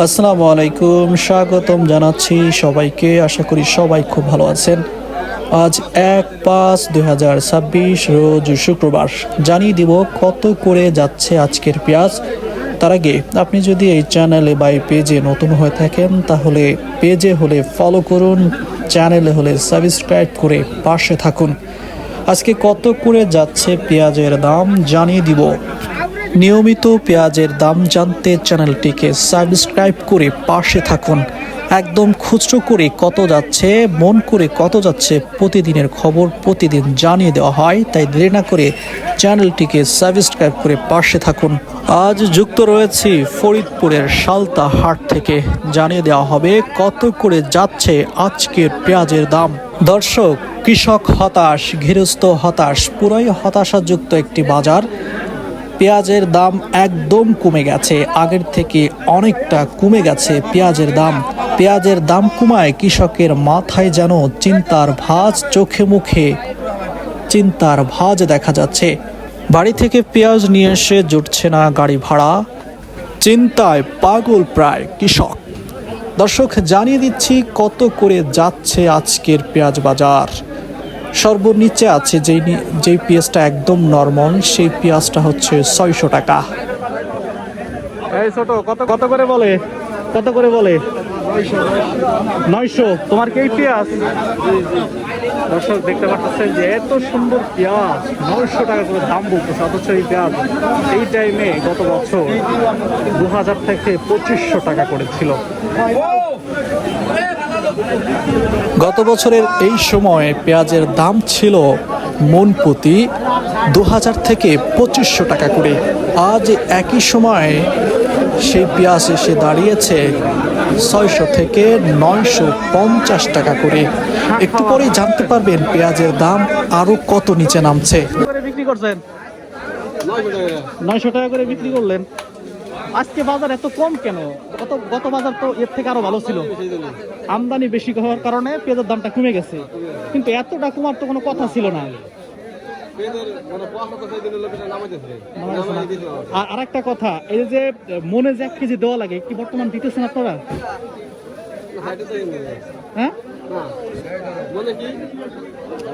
আসসালামু আলাইকুম, স্বাগতম জানাচ্ছি সবাইকে। আশা করি সবাই খুব ভালো আছেন। আজ 1/5/2026 রোজ শুক্রবার। জানিয়ে দিব কত করে যাচ্ছে আজকের পেঁয়াজ। তার আগে আপনি যদি এই চ্যানেলে বা এই পেজে নতুন হয়ে থাকেন তাহলে পেজে হলে ফলো করুন, চ্যানেলে হলে সাবস্ক্রাইব করে পাশে থাকুন। আজকে কত করে যাচ্ছে পেঁয়াজের দাম জানিয়ে দিব। নিয়মিত পেঁয়াজের দাম জানতে চ্যানেলটিকে সাবস্ক্রাইব করে পাশে থাকুন। একদম খুচরো করে কত যাচ্ছে, মন করে কত যাচ্ছে, প্রতিদিনের খবর প্রতিদিন জানিয়ে দেওয়া হয়। তাই দেরি না করে চ্যানেলটিকে সাবস্ক্রাইব করে পাশে থাকুন। আজ যুক্ত রয়েছি ফরিদপুরের সালতা হাট থেকে। জানিয়ে দেওয়া হবে কত করে যাচ্ছে আজকের পেঁয়াজের দাম। দর্শক, কৃষক হতাশ, গৃহস্থ হতাশ, পুরোই হতাশাযুক্ত একটি বাজার। পেঁয়াজের দাম একদম কমে গেছে, আগের থেকে অনেকটা কমে গেছে পেঁয়াজের দাম। পেঁয়াজের দাম কমায় কৃষকের মাথায় যেন চিন্তার ভাঁজ, চোখে মুখে চিন্তার ভাঁজ দেখা যাচ্ছে। বাড়ি থেকে পেঁয়াজ নিয়ে এসে জুটছে না গাড়ি ভাড়া, চিন্তায় পাগল প্রায় কৃষক। দর্শক, জানিয়ে দিচ্ছি কত করে যাচ্ছে আজকের পেঁয়াজ বাজার। সর্বনিচে আছে যেই পেঁয়াজটা একদম নরমাল, সেই পেঁয়াজটা হচ্ছে 600 টাকা। এই ছোট কত কত করে বলে? কত করে বলে? 900। তোমার কি এই পেঁয়াজ? দর্শক, দেখতে পাচ্ছেন যে এত সুন্দর পেঁয়াজ 900 টাকা করে দাম বলতেছে। অথচ এই পেঁয়াজ এই টাইমে গত বছর 2000 থেকে 2500 টাকা করেছিল। গত বছরের এই সময়ে পেঁয়াজের দাম ছিল মন প্রতি 2000 থেকে 2500 টাকা করে। আজ একই সময়ে সেই পেঁয়াজ এসে দাঁড়িয়েছে 600 থেকে 950 টাকা করে। একটু পরেই জানতে পারবেন পেঁয়াজের দাম আরো কত নিচে নামছে। বিক্রি করছেন 900 টাকা করে বিক্রি করলেন। আজকে বাজার এত কম কেন? গত বাজার তো এর থেকে আরো ভালো ছিল। আমদানি বেশি হওয়ার কারণে পেঁয়াজের দামটা কমে গেছে, কিন্তু এতটা কমার তো কোনো কথা ছিল না। আর একটা কথা, এই যে মনে যে 1 কেজি দেওয়া লাগে, কি বর্তমান দিতেছেন আপনারা? হ্যাঁ,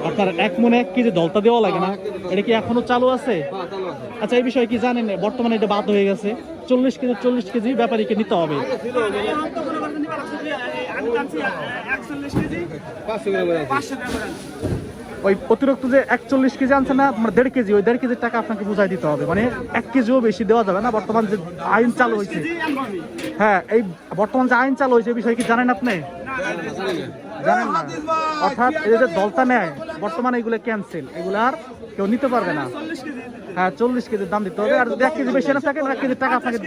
আপনার 1 মনে 1 কেজি দলতা দেওয়া লাগে না? এটা কি এখনো চালু আছে? আচ্ছা, এই বিষয়ে কি জানেন? বর্তমানে এটা বাদ হয়ে গেছে। 40 কেজি ব্যাপারীকে নিতে হবে। ওই অতিরিক্ত যে 41 কেজি আনছে না, 1.5 কেজি, ওই 1.5 কেজির টাকা আপনাকে বুঝাই দিতে হবে। মানে 1 কেজিও বেশি দেওয়া যাবে না। বর্তমান যে আইন চালু হয়েছে, হ্যাঁ, এই বর্তমান যে আইন চালু হয়েছে এই বিষয়ে কি জানেন আপনি? জানেন না? অর্থাৎ এই যে দলতা নেয় বর্তমানে এগুলো ক্যান্সেল, এগুলো আর কেউ নিতে পারবে না। হ্যাঁ, 40 কেজির দাম দিতে হবে। আর যদি 1 কেজি বেশি না থাকে, 1 কেজির টাকা আপনাকে,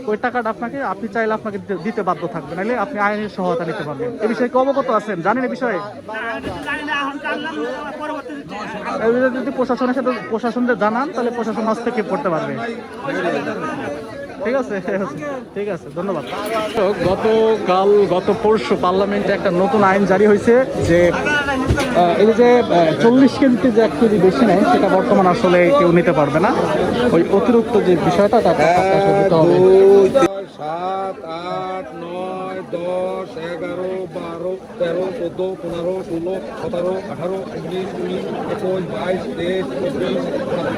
ওই টাকাটা আপনাকে, আপনি চাইলে আপনাকে দিতে বাধ্য থাকবে, নাহলে আপনি আইনের সহায়তা নিতে পারবেন। এই বিষয়ে কি অবগত আছেন? জানেন এই বিষয়ে? যদি প্রশাসনের সাথে প্রশাসনদের জানান, তাহলে প্রশাসন হস্তক্ষেপ করতে পারবে। ঠিক আছে, ঠিক আছে, ধন্যবাদ। গত পরশু পার্লামেন্টে একটা নতুন আইন জারি হয়েছে যে এই যে 40 কেজিতে যে 1 কেজি বেশি নেয়, সেটা বর্তমান আসলে কেউ নিতে পারবে না। ওই অতিরিক্ত যে বিষয়টা, তাকে দিতে হবে। 7, 8, 9, 10, 11, 12, 13, 14, 15, 16, 17, 18, 19, 20, 21, 22, 23, 24।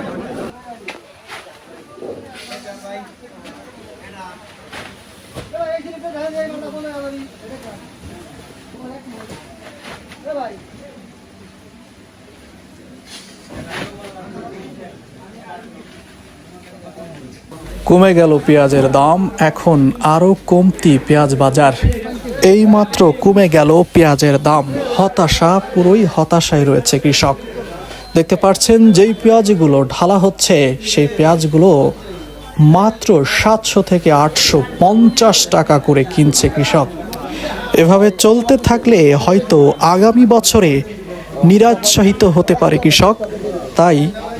কমে গেল পেঁয়াজের দাম, এখন আরো কমতি পেঁয়াজ বাজার। এই মাত্র কমে গেল পেঁয়াজের দাম। হতাশা, পুরোই হতাশায় রয়েছে কৃষক। দেখতে পাচ্ছেন যেই পেঁয়াজগুলো ঢালা হচ্ছে, সেই পেঁয়াজগুলো মাত্র 700 থেকে 850 টাকা করে কিনছে কৃষক। এভাবে চলতে থাকলে হয়তো আগামী বছরে নিরাৎসাহিত হতে পারে কৃষক। তাই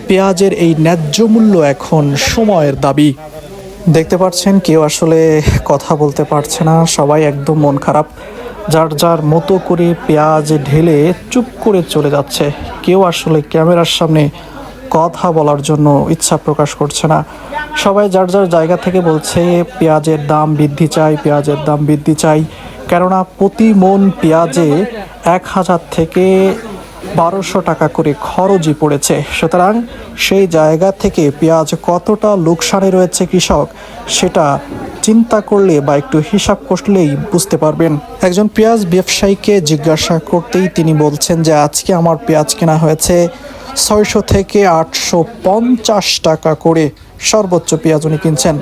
পেঁয়াজের এই ন্যায্য মূল্য এখন সময়ের দাবি। দেখতে পাচ্ছেন কেউ আসলে কথা বলতে পারছে না, সবাই একদম মন খারাপ। যার যার মতো করে পেঁয়াজ ঢেলে চুপ করে চলে যাচ্ছে। কেউ আসলে ক্যামেরার সামনে কথা বলার জন্য ইচ্ছা প্রকাশ করছে না। সবাই যার যার জায়গা থেকে বলছে পেঁয়াজের দাম বৃদ্ধি চাই, পেঁয়াজের দাম বৃদ্ধি চাই। কেননা প্রতি মন পেঁয়াজে 1000 থেকে 1200 টাকা করে খরচই পড়েছে। সুতরাং সেই জায়গা থেকে পেঁয়াজ কতটা লোকসানে রয়েছে কৃষক, সেটা চিন্তা করলে বা একটু হিসাব করলেই বুঝতে পারবেন। একজন পেঁয়াজ ব্যবসায়ীকে জিজ্ঞাসা করতেই তিনি বলছেন যে আজকে আমার পেঁয়াজ কেনা হয়েছে 600 থেকে 850 টাকা করে, সর্বোচ্চ পেঁয়াজ উনি কিনছেন।